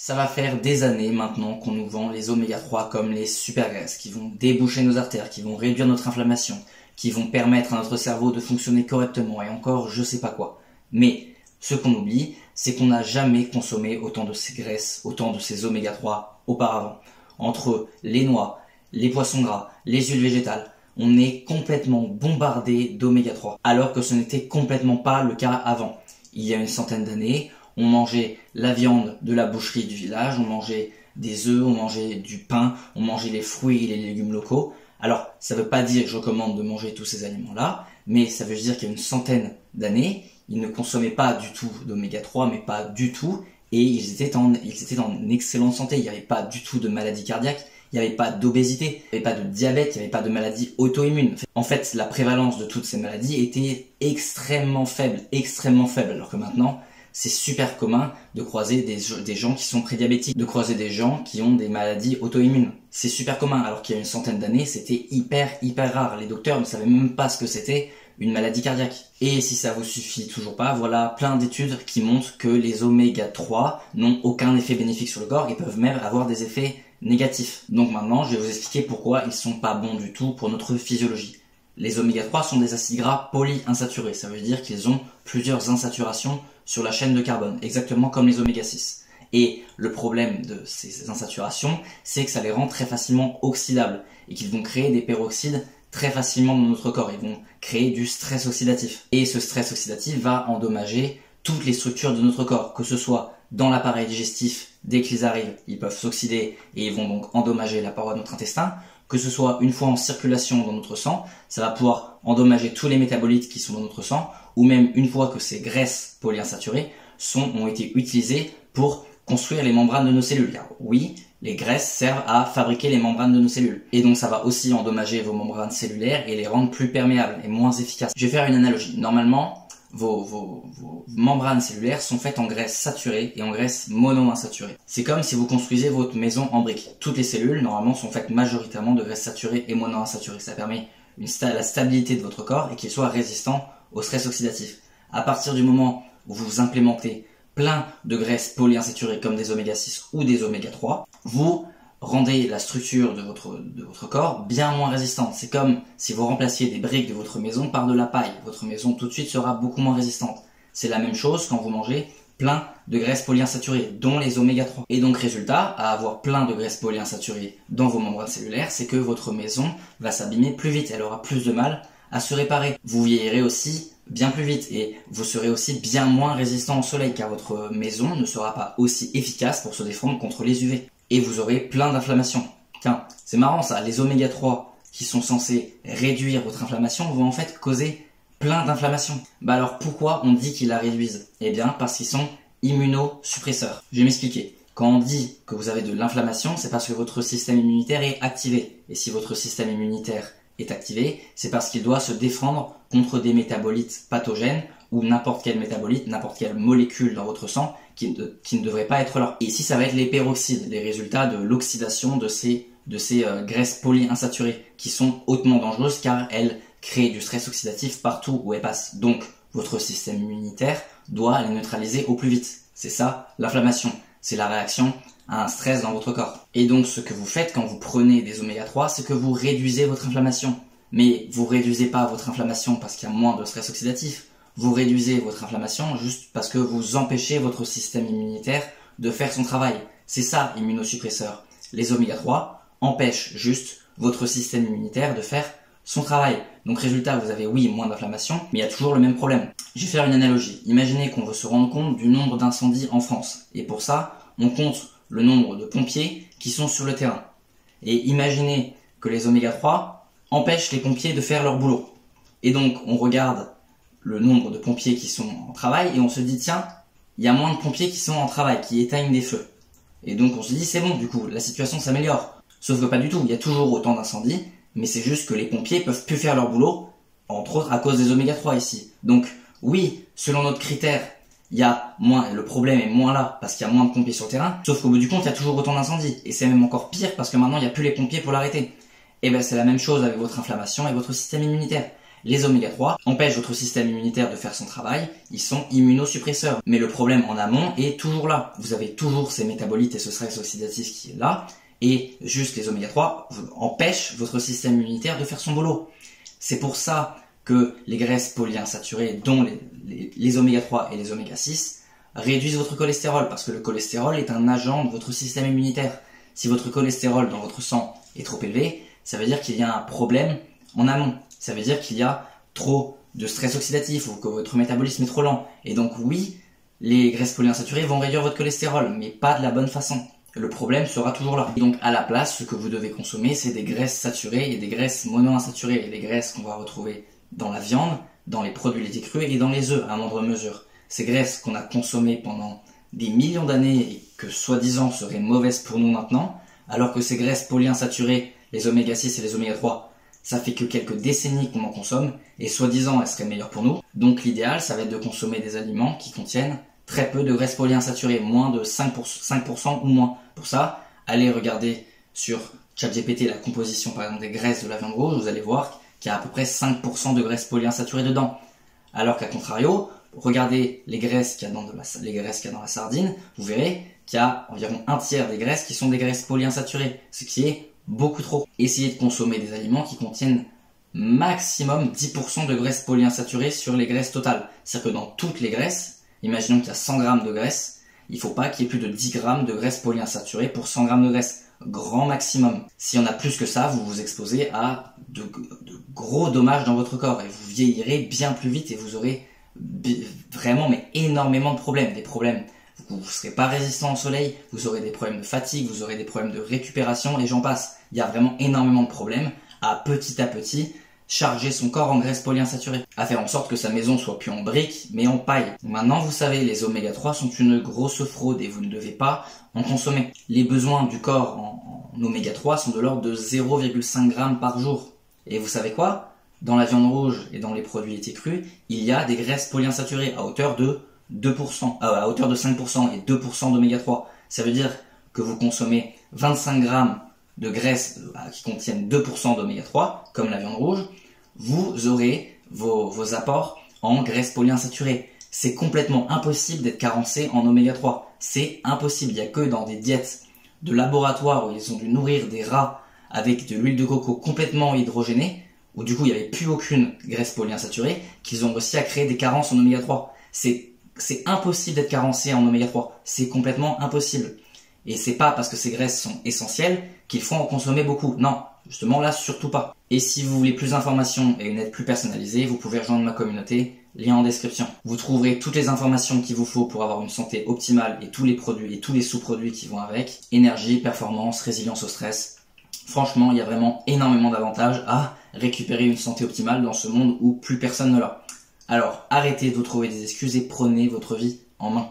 Ça va faire des années maintenant qu'on nous vend les oméga 3 comme les super graisses qui vont déboucher nos artères, qui vont réduire notre inflammation, qui vont permettre à notre cerveau de fonctionner correctement et encore je sais pas quoi. Mais ce qu'on oublie, c'est qu'on n'a jamais consommé autant de ces graisses, autant de ces oméga 3 auparavant. Entre les noix, les poissons gras, les huiles végétales, on est complètement bombardé d'oméga 3, alors que ce n'était complètement pas le cas avant. Il y a une centaine d'années, on mangeait la viande de la boucherie du village, on mangeait des œufs, on mangeait du pain, on mangeait les fruits et les légumes locaux. Alors, ça ne veut pas dire que je recommande de manger tous ces aliments-là, mais ça veut dire qu'il y a une centaine d'années, ils ne consommaient pas du tout d'oméga 3, mais pas du tout, et ils étaient en excellente santé. Il n'y avait pas du tout de maladie cardiaque, il n'y avait pas d'obésité, il n'y avait pas de diabète, il n'y avait pas de maladie auto-immune. En fait, la prévalence de toutes ces maladies était extrêmement faible, alors que maintenant, c'est super commun de croiser des gens qui sont prédiabétiques, de croiser des gens qui ont des maladies auto-immunes. C'est super commun, alors qu'il y a une centaine d'années, c'était hyper rare. Les docteurs ne savaient même pas ce que c'était une maladie cardiaque. Et si ça vous suffit toujours pas, voilà plein d'études qui montrent que les oméga 3 n'ont aucun effet bénéfique sur le corps et peuvent même avoir des effets négatifs. Donc maintenant, je vais vous expliquer pourquoi ils sont pas bons du tout pour notre physiologie. Les oméga 3 sont des acides gras polyinsaturés, ça veut dire qu'ils ont plusieurs insaturations sur la chaîne de carbone, exactement comme les oméga 6. Et le problème de ces insaturations, c'est que ça les rend très facilement oxydables et qu'ils vont créer des peroxydes très facilement dans notre corps. Ils vont créer du stress oxydatif. Et ce stress oxydatif va endommager toutes les structures de notre corps, que ce soit dans l'appareil digestif, dès qu'ils arrivent, ils peuvent s'oxyder et ils vont donc endommager la paroi de notre intestin, que ce soit une fois en circulation dans notre sang, ça va pouvoir endommager tous les métabolites qui sont dans notre sang, ou même une fois que ces graisses polyinsaturées ont été utilisées pour construire les membranes de nos cellules. Car oui, les graisses servent à fabriquer les membranes de nos cellules. Et donc ça va aussi endommager vos membranes cellulaires et les rendre plus perméables et moins efficaces. Je vais faire une analogie. Normalement, vos membranes cellulaires sont faites en graisse saturée et en graisse monoinsaturée. C'est comme si vous construisez votre maison en briques. Toutes les cellules, normalement, sont faites majoritairement de graisse saturée et monoinsaturée. Ça permet la stabilité de votre corps et qu'il soit résistant au stress oxydatif. À partir du moment où vous implémentez plein de graisses polyinsaturées comme des oméga 6 ou des oméga 3, vous rendez la structure de votre corps bien moins résistante. C'est comme si vous remplaciez des briques de votre maison par de la paille. Votre maison tout de suite sera beaucoup moins résistante. C'est la même chose quand vous mangez plein de graisses polyinsaturées, dont les oméga 3. Et donc résultat, à avoir plein de graisses polyinsaturées dans vos membranes cellulaires, c'est que votre maison va s'abîmer plus vite. Elle aura plus de mal à se réparer. Vous vieillirez aussi bien plus vite et vous serez aussi bien moins résistant au soleil car votre maison ne sera pas aussi efficace pour se défendre contre les UV. Et vous aurez plein d'inflammations. Tiens, c'est marrant ça, les oméga 3 qui sont censés réduire votre inflammation vont en fait causer plein d'inflammations. Bah alors pourquoi on dit qu'ils la réduisent? Eh bien parce qu'ils sont immunosuppresseurs. Je vais m'expliquer. Quand on dit que vous avez de l'inflammation, c'est parce que votre système immunitaire est activé. Et si votre système immunitaire est activé, c'est parce qu'il doit se défendre contre des métabolites pathogènes ou n'importe quel métabolite, n'importe quelle molécule dans votre sang qui ne devrait pas être là. Et ici, ça va être les peroxydes, les résultats de l'oxydation de ces graisses polyinsaturées qui sont hautement dangereuses car elles créent du stress oxydatif partout où elles passent. Donc, votre système immunitaire doit les neutraliser au plus vite. C'est ça, l'inflammation. C'est la réaction à un stress dans votre corps. Et donc, ce que vous faites quand vous prenez des oméga 3, c'est que vous réduisez votre inflammation. Mais vous réduisez pas votre inflammation parce qu'il y a moins de stress oxydatif. Vous réduisez votre inflammation juste parce que vous empêchez votre système immunitaire de faire son travail. C'est ça, immunosuppresseur. Les oméga 3 empêchent juste votre système immunitaire de faire son travail. Donc résultat, vous avez oui moins d'inflammation, mais il y a toujours le même problème. Je vais faire une analogie. Imaginez qu'on veut se rendre compte du nombre d'incendies en France. Et pour ça, on compte le nombre de pompiers qui sont sur le terrain. Et imaginez que les oméga 3 empêchent les pompiers de faire leur boulot. Et donc, on regarde le nombre de pompiers qui sont en travail et on se dit, tiens, il y a moins de pompiers qui sont en travail, qui éteignent des feux. Et donc, on se dit, c'est bon, du coup, la situation s'améliore. Sauf que pas du tout, il y a toujours autant d'incendies, mais c'est juste que les pompiers peuvent plus faire leur boulot, entre autres à cause des oméga 3 ici. Donc, oui, selon notre critère, il y a moins, le problème est moins là parce qu'il y a moins de pompiers sur le terrain, sauf qu'au bout du compte, il y a toujours autant d'incendies. Et c'est même encore pire parce que maintenant, il n'y a plus les pompiers pour l'arrêter. Et ben, c'est la même chose avec votre inflammation et votre système immunitaire. Les oméga 3 empêchent votre système immunitaire de faire son travail, ils sont immunosuppresseurs. Mais le problème en amont est toujours là. Vous avez toujours ces métabolites et ce stress oxydatif qui est là, et juste les oméga 3 empêchent votre système immunitaire de faire son boulot. C'est pour ça que les graisses polyinsaturées, dont les oméga 3 et les oméga 6, réduisent votre cholestérol, parce que le cholestérol est un agent de votre système immunitaire. Si votre cholestérol dans votre sang est trop élevé, ça veut dire qu'il y a un problème en amont. Ça veut dire qu'il y a trop de stress oxydatif ou que votre métabolisme est trop lent. Et donc oui, les graisses polyinsaturées vont réduire votre cholestérol, mais pas de la bonne façon. Le problème sera toujours là. Et donc à la place, ce que vous devez consommer, c'est des graisses saturées et des graisses monoinsaturées. Les graisses qu'on va retrouver dans la viande, dans les produits laitiers crus et dans les œufs à moindre mesure. Ces graisses qu'on a consommées pendant des millions d'années et que soi-disant seraient mauvaises pour nous maintenant, alors que ces graisses polyinsaturées, les oméga 6 et les oméga 3, ça fait que quelques décennies qu'on en consomme, et soi-disant elles seraient meilleures pour nous. Donc l'idéal, ça va être de consommer des aliments qui contiennent très peu de graisses polyinsaturées, moins de 5% ou moins. Pour ça, allez regarder sur ChatGPT la composition par exemple des graisses de la viande rouge, vous allez voir qu'il y a à peu près 5% de graisses polyinsaturées dedans. Alors qu'à contrario, regardez les graisses qu'il y a dans la sardine, vous verrez qu'il y a environ un tiers des graisses qui sont des graisses polyinsaturées, ce qui est beaucoup trop. Essayez de consommer des aliments qui contiennent maximum 10% de graisses polyinsaturées sur les graisses totales. C'est-à-dire que dans toutes les graisses, imaginons qu'il y a 100 grammes de graisse, il ne faut pas qu'il y ait plus de 10 grammes de graisses polyinsaturées pour 100 grammes de graisse. Grand maximum. Si on a plus que ça, vous vous exposez à de gros dommages dans votre corps et vous vieillirez bien plus vite et vous aurez vraiment mais énormément de problèmes. Des problèmes, vous ne serez pas résistant au soleil, vous aurez des problèmes de fatigue, vous aurez des problèmes de récupération et j'en passe. Il y a vraiment énormément de problèmes à petit charger son corps en graisse polyinsaturée, à faire en sorte que sa maison soit plus en briques mais en paille. Maintenant vous savez, les oméga 3 sont une grosse fraude et vous ne devez pas en consommer. Les besoins du corps en oméga 3 sont de l'ordre de 0,5 g par jour. Et vous savez quoi? Dans la viande rouge et dans les produits laitiers crus, il y a des graisses polyinsaturées à hauteur de 2%, à hauteur de 5% et 2% d'oméga 3. Ça veut dire que vous consommez 25 grammes de graisses qui contiennent 2% d'oméga 3, comme la viande rouge, vous aurez vos apports en graisses polyinsaturées. C'est complètement impossible d'être carencé en oméga 3. C'est impossible. Il n'y a que dans des diètes de laboratoire où ils ont dû nourrir des rats avec de l'huile de coco complètement hydrogénée, où du coup il n'y avait plus aucune graisse polyinsaturée, qu'ils ont réussi à créer des carences en oméga 3. C'est impossible d'être carencé en oméga 3. C'est complètement impossible. Et c'est pas parce que ces graisses sont essentielles qu'il faut en consommer beaucoup. Non, justement là, surtout pas. Et si vous voulez plus d'informations et une aide plus personnalisée, vous pouvez rejoindre ma communauté, lien en description. Vous trouverez toutes les informations qu'il vous faut pour avoir une santé optimale et tous les produits et tous les sous-produits qui vont avec. Énergie, performance, résilience au stress. Franchement, il y a vraiment énormément d'avantages à récupérer une santé optimale dans ce monde où plus personne ne l'a. Alors, arrêtez de vous trouver des excuses et prenez votre vie en main.